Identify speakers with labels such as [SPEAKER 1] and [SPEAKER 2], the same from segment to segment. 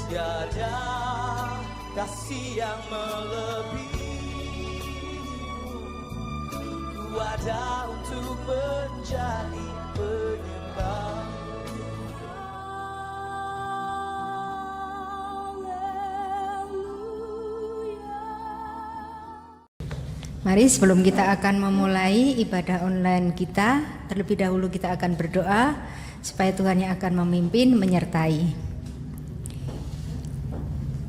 [SPEAKER 1] Tiada kasih yang melebihimu. Ku ada untuk menjadi penyembah.
[SPEAKER 2] Mari sebelum kita akan memulai ibadah online kita, terlebih dahulu kita akan berdoa supaya Tuhan yang akan memimpin menyertai.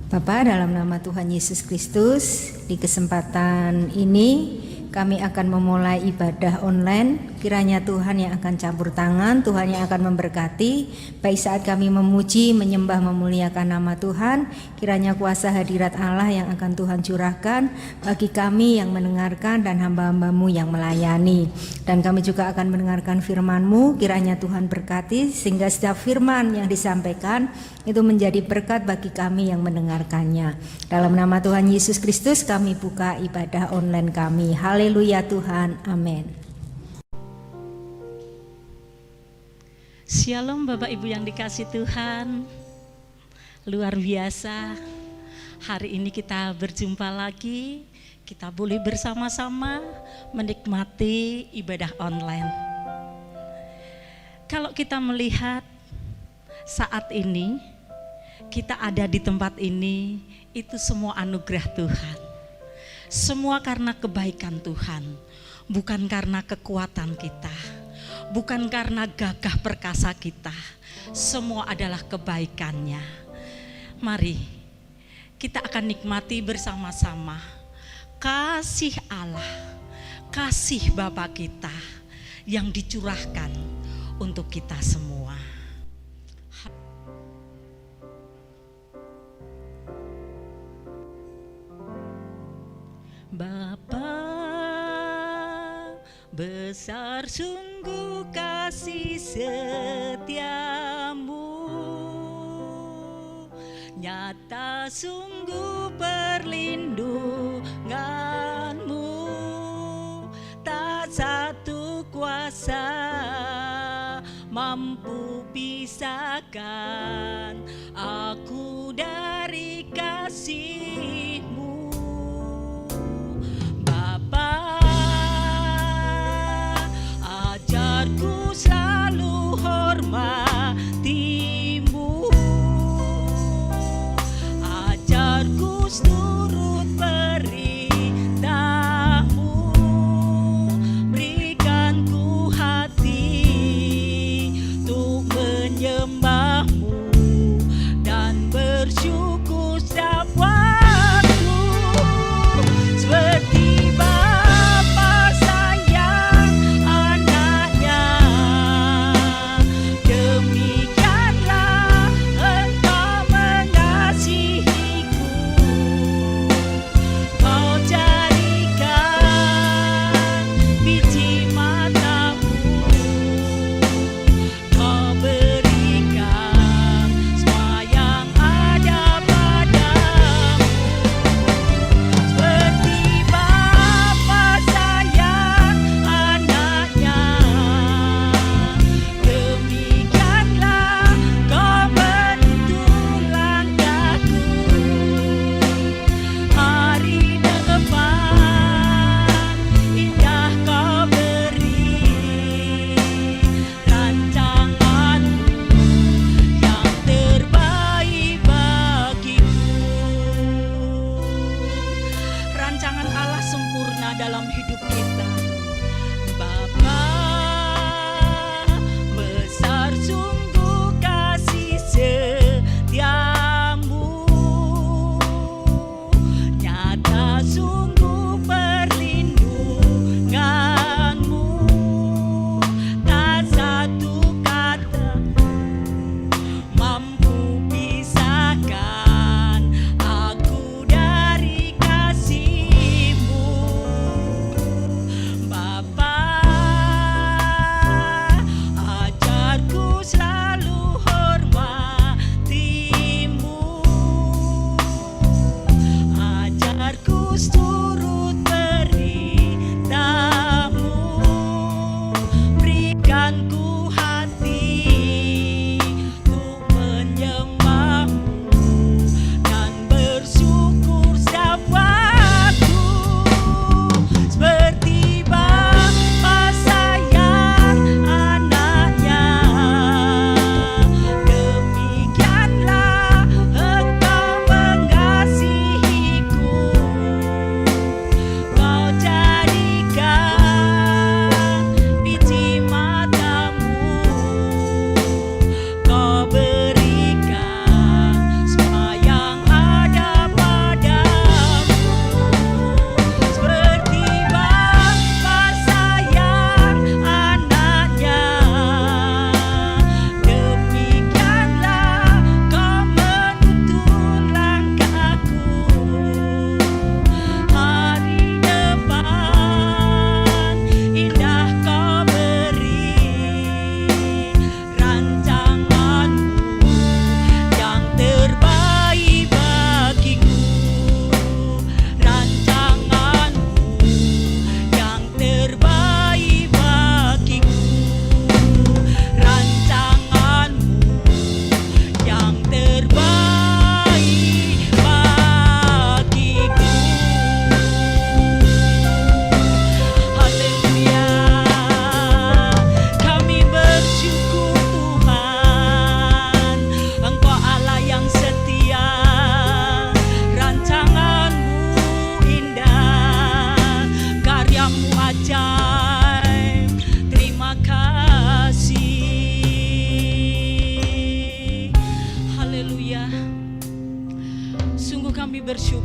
[SPEAKER 2] Bapa, dalam nama Tuhan Yesus Kristus, di kesempatan ini kami akan memulai ibadah online. Kiranya Tuhan yang akan campur tangan, Tuhan yang akan memberkati, baik saat kami memuji, menyembah, memuliakan nama Tuhan. Kiranya kuasa hadirat Allah yang akan Tuhan curahkan bagi kami yang mendengarkan dan hamba-hambamu yang melayani. Dan kami juga akan mendengarkan firman-Mu. Kiranya Tuhan berkati sehingga setiap firman yang disampaikan itu menjadi berkat bagi kami yang mendengarkannya. Dalam nama Tuhan Yesus Kristus kami buka ibadah online kami. Haleluya Tuhan, amin.
[SPEAKER 3] Shalom Bapak Ibu yang dikasih Tuhan. Luar biasa, hari ini kita berjumpa lagi. Kita boleh bersama-sama menikmati ibadah online. Kalau kita melihat saat ini, kita ada di tempat ini, itu semua anugerah Tuhan. Semua karena kebaikan Tuhan, bukan karena kekuatan kita, bukan karena gagah perkasa kita. Semua adalah kebaikannya. Mari kita akan nikmati bersama-sama kasih Allah, kasih Bapa kita yang dicurahkan untuk kita semua. Bapa, besar sungguh kasih setiamu, nyata sungguh perlindunganmu, tak satu kuasa mampu pisahkan aku dari kasih-Mu. Ajarku selalu hormatimu, ajarku turut perintahmu, berikan ku hati untuk menyembahmu dan bersyukur setiap waktu, seperti Bapa sayang anaknya.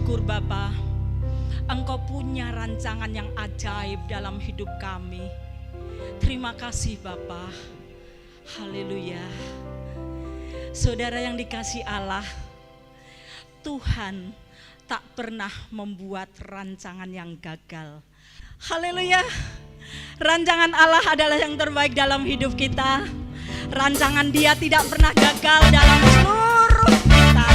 [SPEAKER 3] bersyukur Bapa, Engkau punya rancangan yang ajaib dalam hidup kami. Terima kasih Bapa. Haleluya. Saudara yang dikasihi Allah, Tuhan tak pernah membuat rancangan yang gagal. Haleluya. Rancangan Allah adalah yang terbaik dalam hidup kita. Rancangan Dia tidak pernah gagal dalam seluruh kita.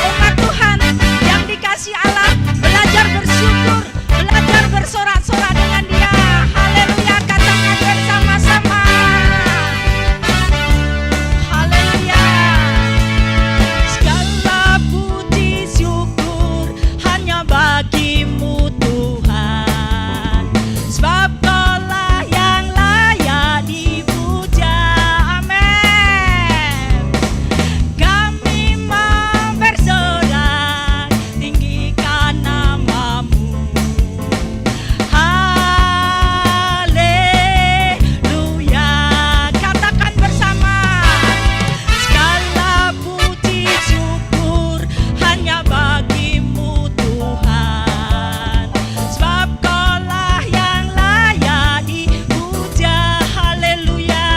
[SPEAKER 3] Umat Tuhan yang dikasihi Allah, belajar bersyukur, belajar bersorak-sorak dengan Dia. Haleluya, katakan bersama-sama. Haleluya. Segala puji syukur hanya bagi-Mu Tuhan, sebab Kaulah yang layak dipuja. Amin. Kami mau bersorak, tinggikan nama-Mu. Haleluya. Katakan bersama. Segala puji syukur hanya bagi-Mu Tuhan, sebab Kaulah yang layak dipuja. Haleluya.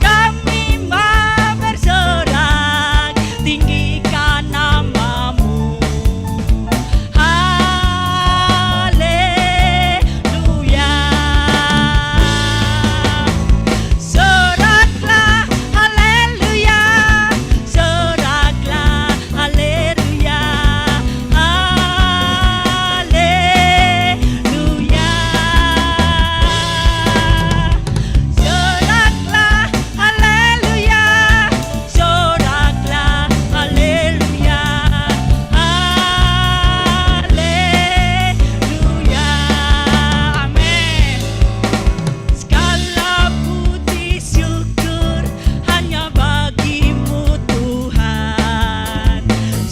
[SPEAKER 3] Kami mau bersorak, tinggikan nama-Mu. Haleluya. Soraklah, haleluya. Soraklah, haleluya. Haleluya. Soraklah, haleluya. Soraklah, haleluya. Haleluya. Amin. Segala puji syukur hanya bagi-Mu Tuhan,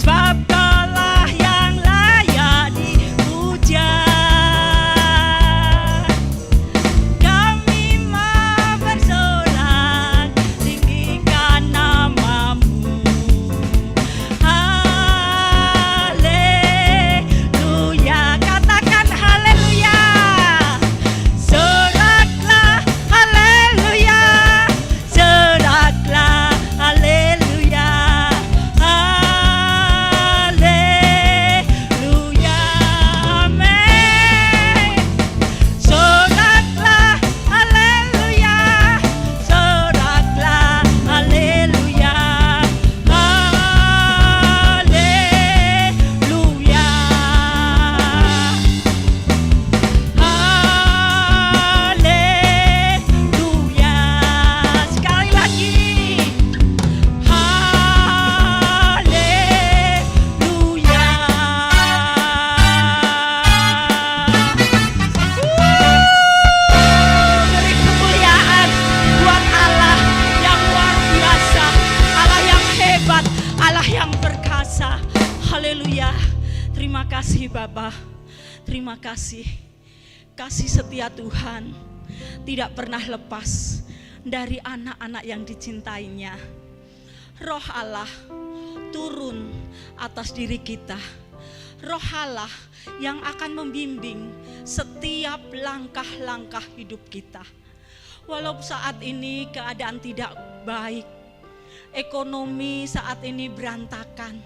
[SPEAKER 3] sebab Kaulah yang layak dipuja. Kami mau bersorak, tinggikan nama-Mu. Haleluya. Katakan haleluya. Soraklah, haleluya. Soraklah, haleluya. Haleluya. Amin. Soraklah, haleluya. Soraklah, haleluya. Haleluya. Haleluya. Sekali lagi. Haleluya. Beri kemuliaan buat Allah yang luar biasa, Allah yang hebat, Allah yang perkasa. Haleluya. Terima kasih Bapa. Terima kasih. Kasih setia Tuhan tidak pernah lepas dari anak-anak yang dicintainya. Roh Allah turun atas diri kita. Roh Allah yang akan membimbing setiap langkah-langkah hidup kita. Walau saat ini keadaan tidak baik, ekonomi saat ini berantakan,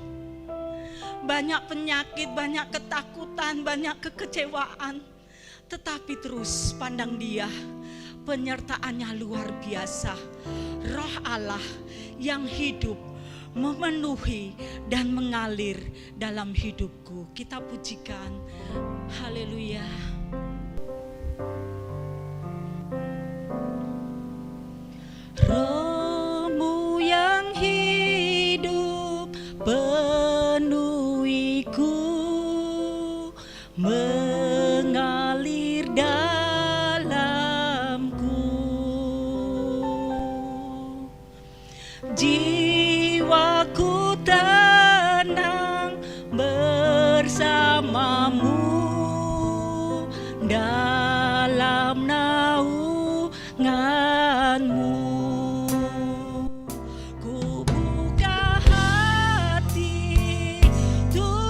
[SPEAKER 3] banyak penyakit, banyak ketakutan, banyak kekecewaan, tetapi terus pandang Dia, penyertaannya luar biasa. Roh Allah yang hidup memenuhi dan mengalir dalam hidupku. Kita pujikan. Haleluya. Roh-Mu yang hidup penuhiku, mengalir dalamku. Jiwaku tenang bersama-Mu dalam naungan-Mu. Ku buka hati, Tuhan.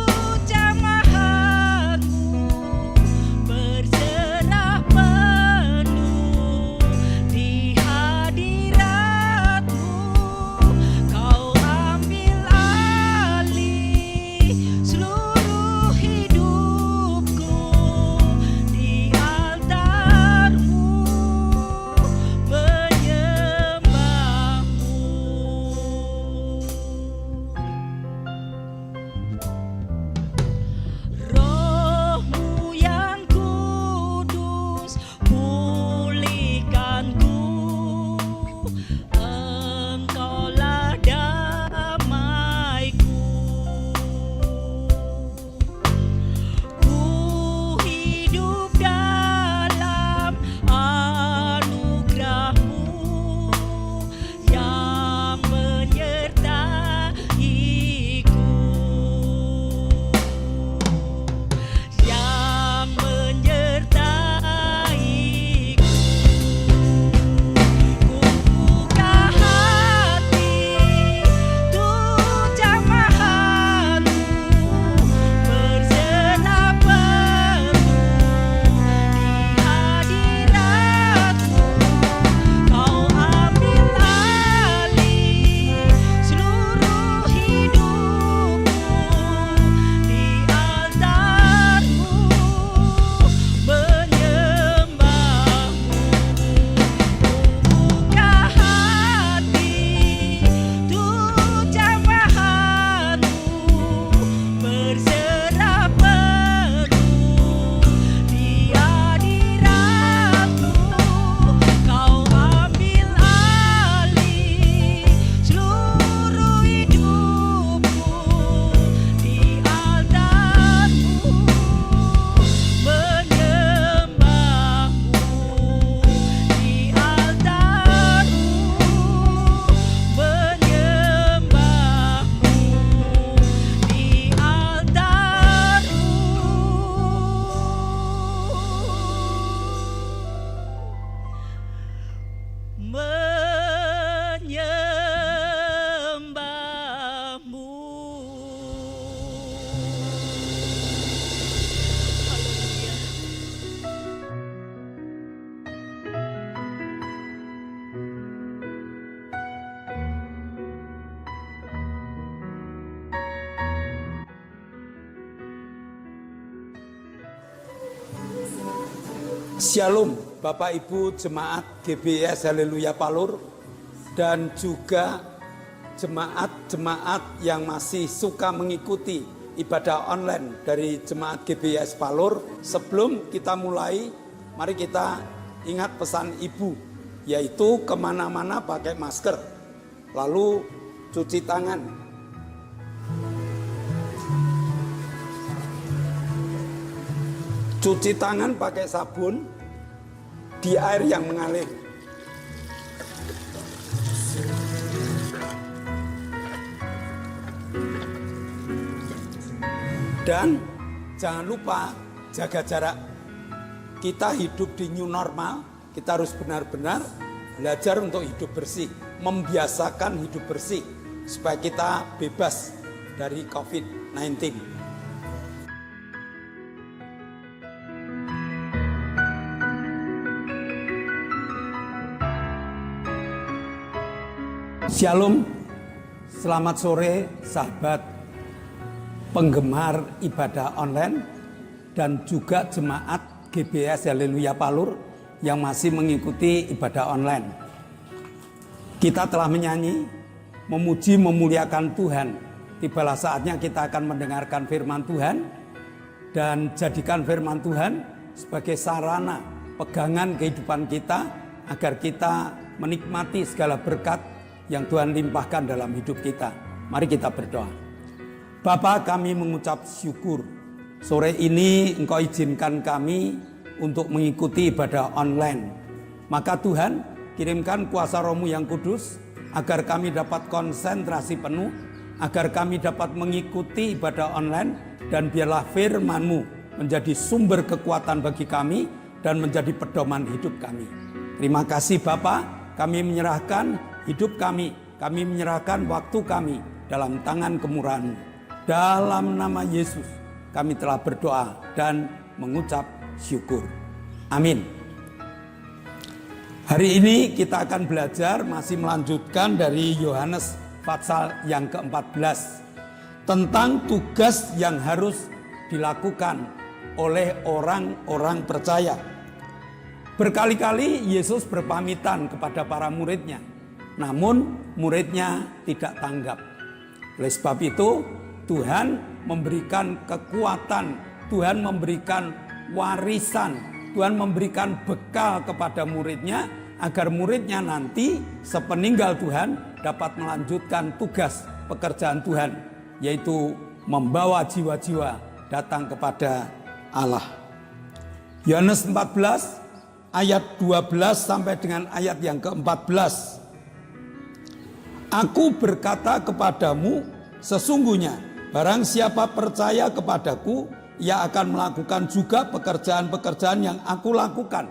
[SPEAKER 3] menyembahmu. Haleluya.
[SPEAKER 4] Shalom Bapak Ibu Jemaat GBS Haleluya Palur dan juga jemaat-jemaat yang masih suka mengikuti ibadah online dari Jemaat GBS Palur. Sebelum kita mulai, mari kita ingat pesan Ibu, yaitu kemana-mana pakai masker, lalu cuci tangan. Cuci tangan pakai sabun di air yang mengalir. Dan jangan lupa jaga jarak. Kita hidup di new normal, kita harus benar-benar belajar untuk hidup bersih, membiasakan hidup bersih supaya kita bebas dari COVID-19. Shalom, selamat sore sahabat penggemar ibadah online dan juga jemaat GBS Haleluya Palur yang masih mengikuti ibadah online. Kita telah menyanyi, memuji, memuliakan Tuhan. Tibalah saatnya kita akan mendengarkan firman Tuhan dan jadikan firman Tuhan sebagai sarana pegangan kehidupan kita agar kita menikmati segala berkat yang Tuhan limpahkan dalam hidup kita. Mari kita berdoa. Bapa, kami mengucap syukur. Sore ini Engkau izinkan kami untuk mengikuti ibadah online. Maka Tuhan, kirimkan kuasa Roh-Mu yang kudus agar kami dapat konsentrasi penuh, agar kami dapat mengikuti ibadah online, dan biarlah firman-Mu menjadi sumber kekuatan bagi kami dan menjadi pedoman hidup kami. Terima kasih Bapa, kami menyerahkan hidup kami menyerahkan waktu kami dalam tangan kemurahan-Mu. Dalam nama Yesus kami telah berdoa dan mengucap syukur. Amin. Hari ini kita akan belajar, masih melanjutkan dari Yohanes pasal yang ke-14 tentang tugas yang harus dilakukan oleh orang-orang percaya. Berkali-kali Yesus berpamitan kepada para muridnya, namun muridnya tidak tanggap. Oleh sebab itu Tuhan memberikan kekuatan, Tuhan memberikan warisan, Tuhan memberikan bekal kepada muridnya agar muridnya nanti sepeninggal Tuhan dapat melanjutkan tugas pekerjaan Tuhan, yaitu membawa jiwa-jiwa datang kepada Allah. Yohanes 14 ayat 12 sampai dengan ayat yang ke-14. Aku berkata kepadamu, sesungguhnya barang siapa percaya kepadaku, ia akan melakukan juga pekerjaan-pekerjaan yang aku lakukan.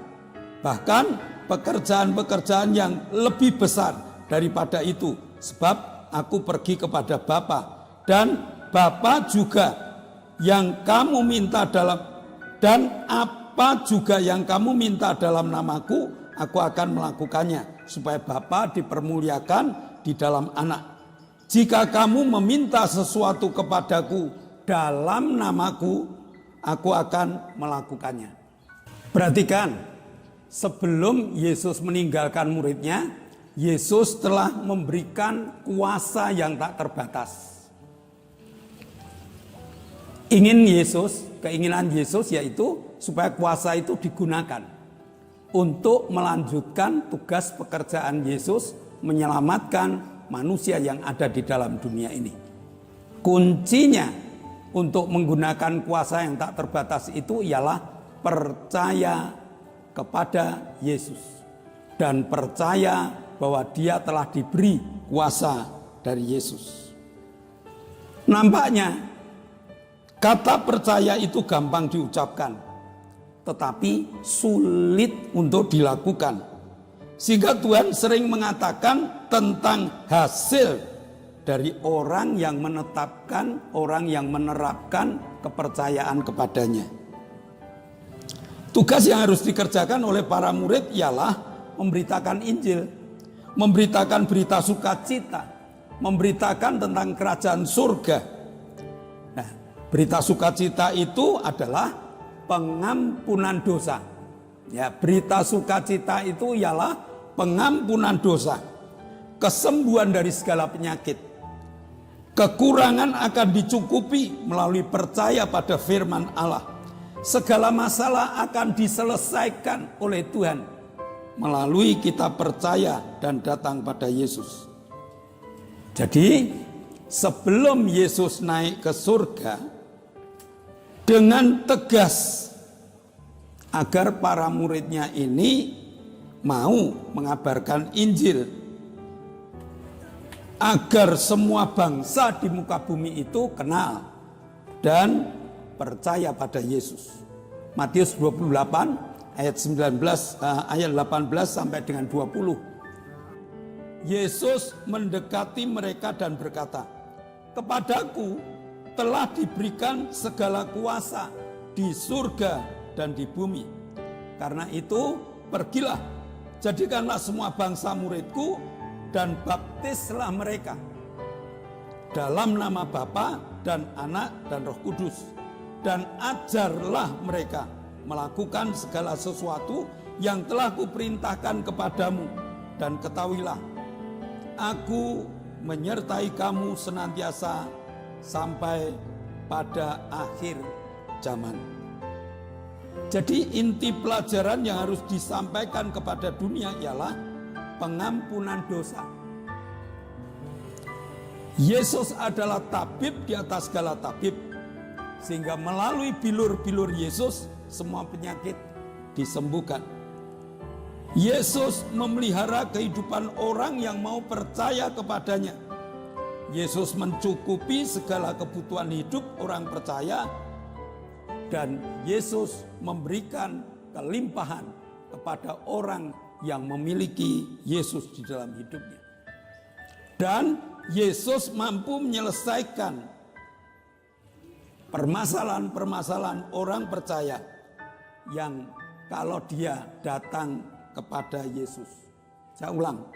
[SPEAKER 4] Bahkan pekerjaan-pekerjaan yang lebih besar daripada itu, sebab aku pergi kepada Bapa, dan Bapa juga yang kamu minta apa juga yang kamu minta dalam namaku, aku akan melakukannya, supaya Bapa dipermuliakan di dalam Anak. Jika kamu meminta sesuatu kepadaku dalam namaku, aku akan melakukannya. Perhatikan, sebelum Yesus meninggalkan muridnya, Yesus telah memberikan kuasa yang tak terbatas. Keinginan Yesus yaitu supaya kuasa itu digunakan untuk melanjutkan tugas pekerjaan Yesus, menyelamatkan manusia yang ada di dalam dunia ini. Kuncinya untuk menggunakan kuasa yang tak terbatas itu ialah percaya kepada Yesus dan percaya bahwa Dia telah diberi kuasa dari Yesus. Nampaknya kata percaya itu gampang diucapkan, tetapi sulit untuk dilakukan. Sehingga Tuhan sering mengatakan tentang hasil dari orang yang menetapkan, orang yang menerapkan kepercayaan kepadanya. Tugas yang harus dikerjakan oleh para murid ialah memberitakan Injil, memberitakan berita sukacita, memberitakan tentang kerajaan surga. Nah, berita sukacita itu adalah pengampunan dosa. Ya, berita sukacita itu ialah pengampunan dosa, kesembuhan dari segala penyakit, kekurangan akan dicukupi melalui percaya pada firman Allah. Segala masalah akan diselesaikan oleh Tuhan melalui kita percaya dan datang pada Yesus. Jadi sebelum Yesus naik ke surga, dengan tegas agar para muridnya ini mau mengabarkan Injil, agar semua bangsa di muka bumi itu kenal dan percaya pada Yesus. Matius 28 ayat 18 sampai dengan 20. Yesus mendekati mereka dan berkata, "Kepadaku telah diberikan segala kuasa di surga dan di bumi. Karena itu pergilah, jadikanlah semua bangsa muridku dan baptislah mereka dalam nama Bapa dan Anak dan Roh Kudus, dan ajarlah mereka melakukan segala sesuatu yang telah kuperintahkan kepadamu, dan ketahuilah, aku menyertai kamu senantiasa sampai pada akhir zaman." Jadi inti pelajaran yang harus disampaikan kepada dunia ialah pengampunan dosa. Yesus adalah tabib di atas segala tabib, sehingga melalui bilur-bilur Yesus semua penyakit disembuhkan. Yesus memelihara kehidupan orang yang mau percaya kepadanya. Yesus mencukupi segala kebutuhan hidup orang percaya, dan Yesus memberikan kelimpahan kepada orang yang memiliki Yesus di dalam hidupnya. Dan Yesus mampu menyelesaikan permasalahan-permasalahan orang percaya yang kalau dia datang kepada Yesus. Saya ulang,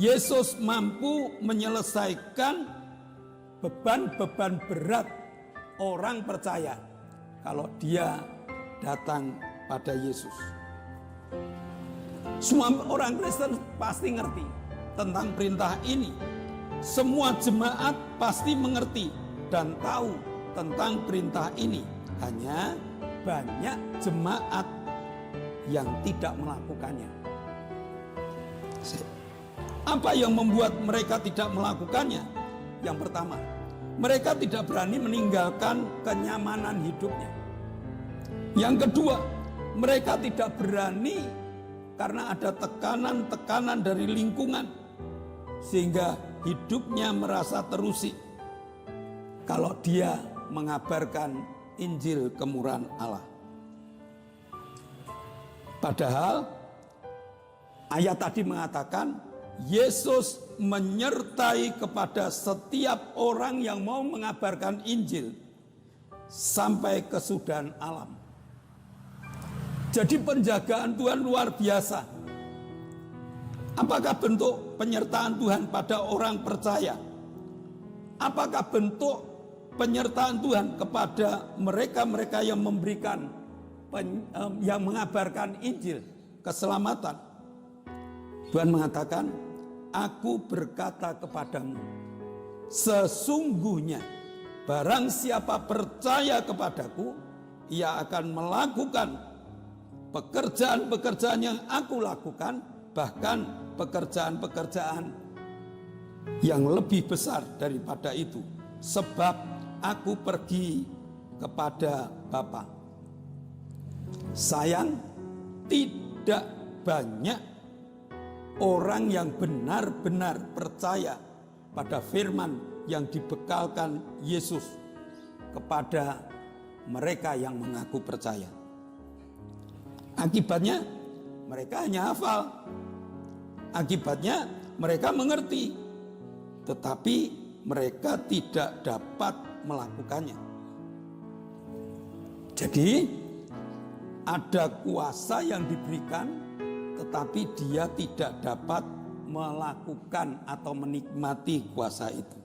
[SPEAKER 4] Yesus mampu menyelesaikan beban-beban berat orang percaya kalau dia datang pada Yesus. Semua orang Kristen pasti ngerti tentang perintah ini. Semua jemaat pasti mengerti dan tahu tentang perintah ini. Hanya banyak jemaat yang tidak melakukannya. Apa yang membuat mereka tidak melakukannya? Yang pertama, mereka tidak berani meninggalkan kenyamanan hidupnya. Yang kedua, mereka tidak berani karena ada tekanan-tekanan dari lingkungan, sehingga hidupnya merasa terusik kalau dia mengabarkan Injil kemurahan Allah. Padahal ayat tadi mengatakan Yesus menyertai kepada setiap orang yang mau mengabarkan Injil sampai kesudahan alam. Jadi penjagaan Tuhan luar biasa. Apakah bentuk penyertaan Tuhan pada orang percaya? Apakah bentuk penyertaan Tuhan kepada mereka-mereka yang memberikan, yang mengabarkan Injil, keselamatan? Tuhan mengatakan, "Aku berkata kepadamu, sesungguhnya barang siapa percaya kepadaku, ia akan melakukan pekerjaan-pekerjaan yang aku lakukan, bahkan pekerjaan-pekerjaan yang lebih besar daripada itu, sebab aku pergi kepada Bapa." Sayang, tidak banyak orang yang benar-benar percaya pada firman yang dibekalkan Yesus kepada mereka yang mengaku percaya. Akibatnya mereka hanya hafal, Akibatnya mereka mengerti, tetapi mereka tidak dapat melakukannya. Jadi ada kuasa yang diberikan, tetapi dia tidak dapat melakukan atau menikmati kuasa itu.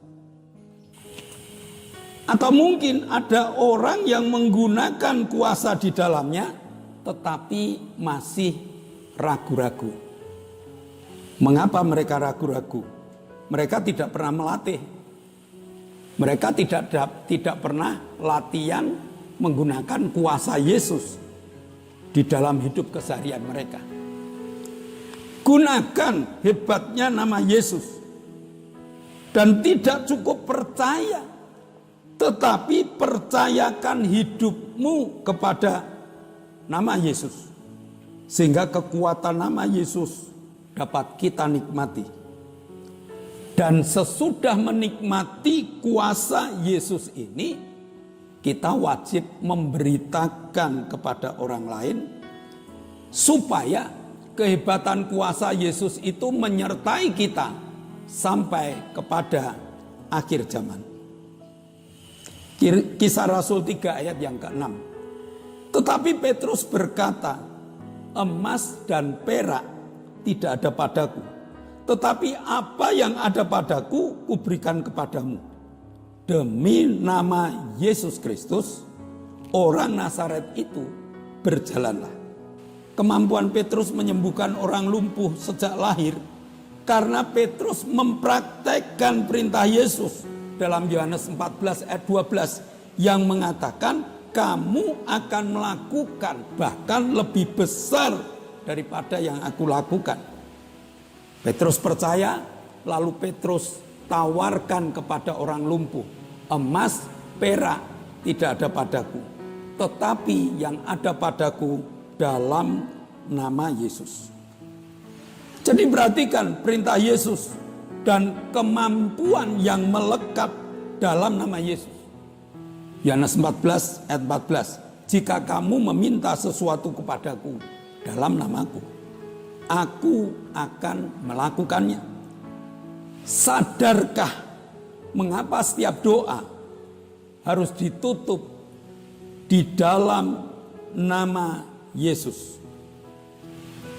[SPEAKER 4] Atau mungkin ada orang yang menggunakan kuasa di dalamnya, tetapi masih ragu-ragu. Mengapa mereka ragu-ragu? Mereka tidak pernah melatih. Mereka tidak pernah latihan menggunakan kuasa Yesus di dalam hidup keseharian mereka. Gunakan hebatnya nama Yesus. Dan tidak cukup percaya, tetapi percayakan hidupmu kepada nama Yesus. Sehingga kekuatan nama Yesus dapat kita nikmati. Dan sesudah menikmati kuasa Yesus ini, kita wajib memberitakan kepada orang lain supaya kehebatan kuasa Yesus itu menyertai kita sampai kepada akhir zaman. Kisah Rasul 3 ayat yang ke-6. Tetapi Petrus berkata, emas dan perak tidak ada padaku, tetapi apa yang ada padaku kuberikan kepadamu. Demi nama Yesus Kristus, orang Nazaret itu berjalanlah. Kemampuan Petrus menyembuhkan orang lumpuh sejak lahir karena Petrus mempraktekkan perintah Yesus dalam Yohanes 14 ayat 12 yang mengatakan kamu akan melakukan bahkan lebih besar daripada yang aku lakukan. Petrus percaya, lalu Petrus tawarkan kepada orang lumpuh, emas, perak tidak ada padaku, tetapi yang ada padaku dalam nama Yesus. Jadi perhatikan perintah Yesus dan kemampuan yang melekat dalam nama Yesus. Yohanes 14 ayat 14. Jika kamu meminta sesuatu kepadaku dalam namaku, aku akan melakukannya. Sadarkah mengapa setiap doa harus ditutup di dalam nama Yesus?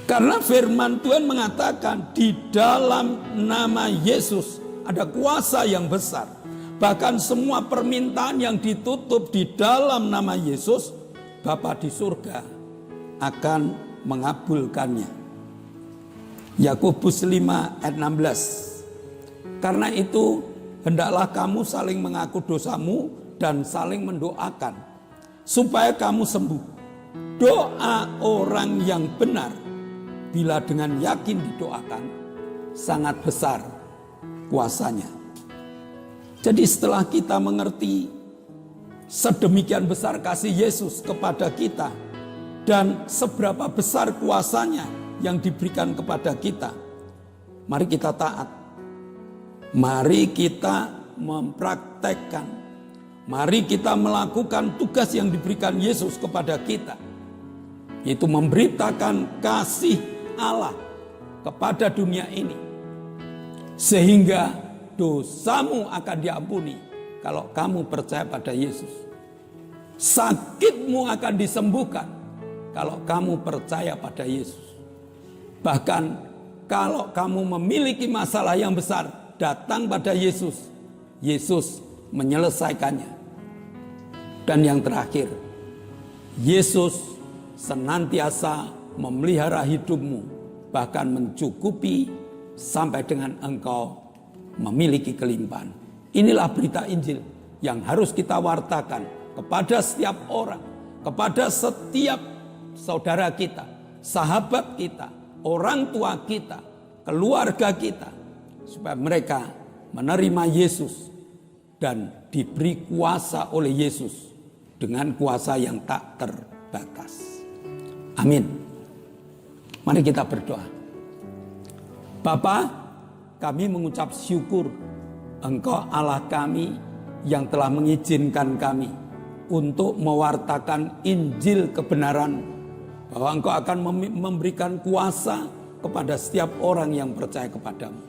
[SPEAKER 4] Karena firman Tuhan mengatakan di dalam nama Yesus ada kuasa yang besar. Bahkan semua permintaan yang ditutup di dalam nama Yesus, Bapa di surga akan mengabulkannya. Yakobus 5 ayat 16. Karena itu hendaklah kamu saling mengaku dosamu dan saling mendoakan supaya kamu sembuh. Doa orang yang benar bila dengan yakin didoakan sangat besar kuasanya. Jadi setelah kita mengerti sedemikian besar kasih Yesus kepada kita dan seberapa besar kuasanya yang diberikan kepada kita, mari kita taat. Mari kita mempraktekkan. Mari kita melakukan tugas yang diberikan Yesus kepada kita, yaitu memberitakan kasih Allah kepada dunia ini, sehingga dosamu akan diampuni kalau kamu percaya pada Yesus. Sakitmu akan disembuhkan kalau kamu percaya pada Yesus. Bahkan kalau kamu memiliki masalah yang besar, datang pada Yesus. Yesus menyelesaikannya. Dan yang terakhir, Yesus senantiasa memelihara hidupmu, bahkan mencukupi sampai dengan engkau memiliki kelimpahan. Inilah berita Injil yang harus kita wartakan kepada setiap orang, kepada setiap saudara kita, sahabat kita, orang tua kita, keluarga kita, supaya mereka menerima Yesus dan diberi kuasa oleh Yesus dengan kuasa yang tak terbatas. Amin. Mari kita berdoa. Bapa, kami mengucap syukur Engkau Allah kami yang telah mengizinkan kami untuk mewartakan Injil kebenaran, bahwa Engkau akan memberikan kuasa kepada setiap orang yang percaya kepadamu.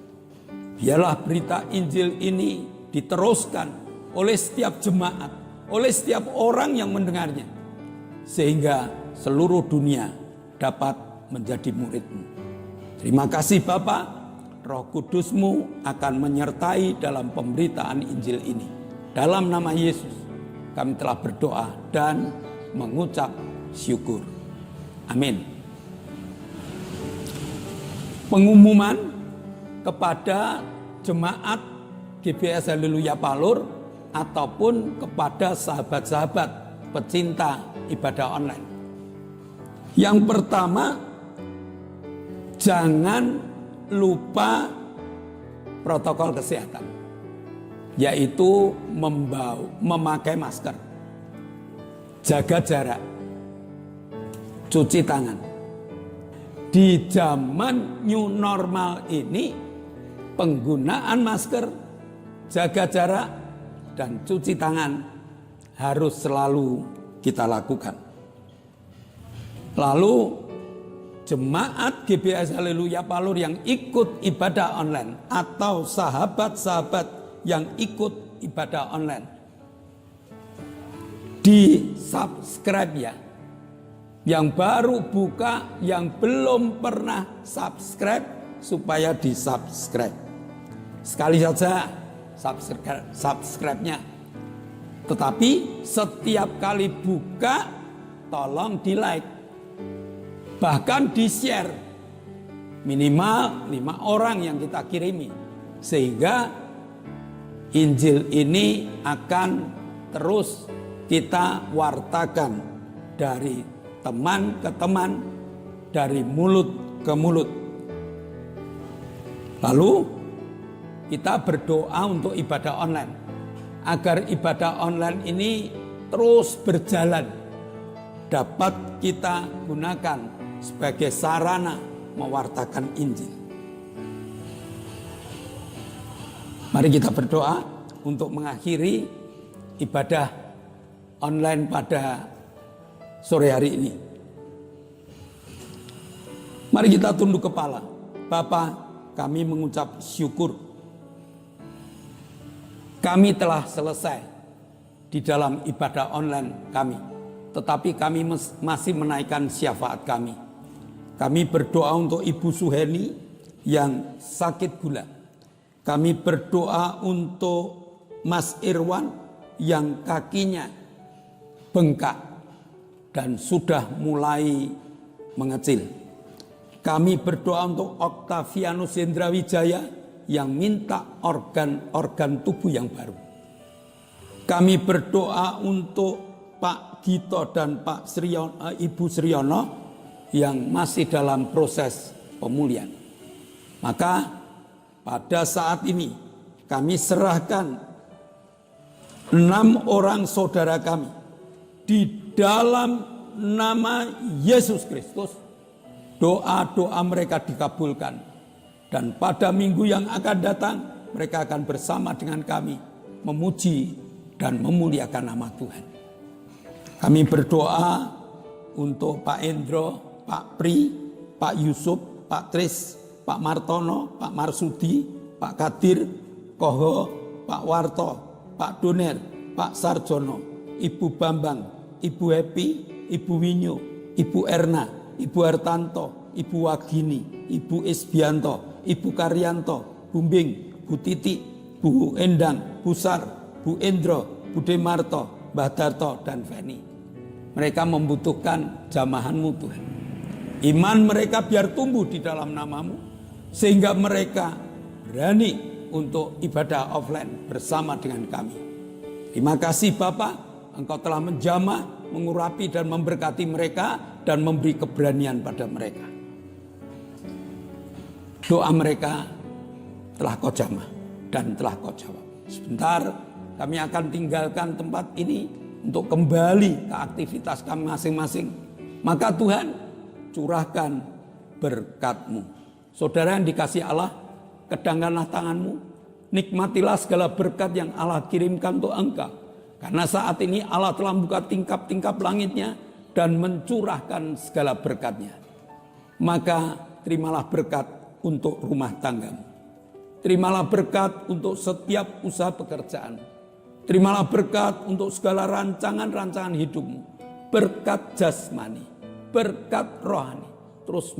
[SPEAKER 4] Biarlah berita Injil ini diteruskan oleh setiap jemaat, oleh setiap orang yang mendengarnya, sehingga seluruh dunia dapat menjadi murid-Mu. Terima kasih Bapa, Roh Kudus-Mu akan menyertai dalam pemberitaan Injil ini. Dalam nama Yesus kami telah berdoa dan mengucap syukur. Amin. Pengumuman kepada jemaat GBS Haleluya Palur ataupun kepada sahabat-sahabat pecinta ibadah online. Yang pertama, jangan lupa protokol kesehatan, yaitu memakai masker, jaga jarak, cuci tangan. Di zaman new normal ini, penggunaan masker, jaga jarak, dan cuci tangan harus selalu kita lakukan. Lalu jemaat GBS Haleluya Palur yang ikut ibadah online atau sahabat-sahabat yang ikut ibadah online, di subscribe ya. Yang baru buka, yang belum pernah subscribe, supaya di subscribe. Sekali saja subscribe-nya. Tetapi setiap kali buka, tolong di like. Bahkan di-share, minimal 5 orang yang kita kirimi, sehingga Injil ini akan terus kita wartakan dari teman ke teman, dari mulut ke mulut. Lalu kita berdoa untuk ibadah online, agar ibadah online ini terus berjalan, dapat kita gunakan sebagai sarana mewartakan Injil. Mari kita berdoa untuk mengakhiri ibadah online pada sore hari ini. Mari kita tunduk kepala. Bapa, kami mengucap syukur. Kami telah selesai di dalam ibadah online kami, tetapi kami masih menaikkan syafaat kami. Kami berdoa untuk Ibu Suheni yang sakit gula. Kami berdoa untuk Mas Irwan yang kakinya bengkak dan sudah mulai mengecil. Kami berdoa untuk Oktavianus Hendrawijaya yang minta organ tubuh yang baru. Kami berdoa untuk Pak Gito dan Ibu Sriono yang masih dalam proses pemulihan. Maka pada saat ini kami serahkan 6 orang saudara kami di dalam nama Yesus Kristus. Doa-doa mereka dikabulkan, dan pada minggu yang akan datang mereka akan bersama dengan kami memuji dan memuliakan nama Tuhan. Kami berdoa untuk Pak Endro, Pak Pri, Pak Yusuf, Pak Tris, Pak Martono, Pak Marsudi, Pak Kadir, Koho, Pak Warto, Pak Doner, Pak Sarjono, Ibu Bambang, Ibu Happy, Ibu Winyo, Ibu Erna, Ibu Hartanto, Ibu Wagini, Ibu Isbianto, Ibu Karyanto, Bumbing, Bu Titi, Bu Endang, Bu Sar, Bu Endro, Bu Demarto, Mbah Darto, dan Feni. Mereka membutuhkan jamahan-Mu Tuhan. Iman mereka biar tumbuh di dalam nama-Mu, sehingga mereka berani untuk ibadah offline bersama dengan kami. Terima kasih Bapak, Engkau telah menjamah, mengurapi dan memberkati mereka dan memberi keberanian pada mereka. Doa mereka telah Kau jamah dan telah Kau jawab. Sebentar kami akan tinggalkan tempat ini untuk kembali ke aktivitas kami masing-masing. Maka Tuhan, curahkan berkat-Mu. Saudara yang dikasihi Allah, kedangkanlah tangan-Mu, nikmatilah segala berkat yang Allah kirimkan untuk engkau. Karena saat ini Allah telah membuka tingkap-tingkap langitnya dan mencurahkan segala berkatnya. Maka terimalah berkat untuk rumah tanggamu. Terimalah berkat untuk setiap usaha pekerjaan. Terimalah berkat untuk segala rancangan-rancangan hidupmu. Berkat jasmani, berkat rohani. Terus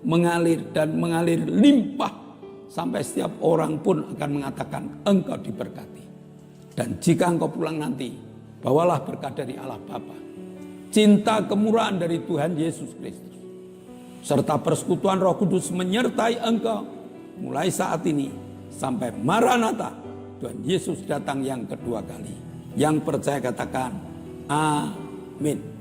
[SPEAKER 4] mengalir dan mengalir limpah. Sampai setiap orang pun akan mengatakan engkau diberkati. Dan jika engkau pulang nanti, bawalah berkat dari Allah Bapa. Cinta kemurahan dari Tuhan Yesus Kristus. Serta persekutuan Roh Kudus menyertai engkau mulai saat ini sampai Maranatha, Tuhan Yesus datang yang kedua kali. Yang percaya katakan amin.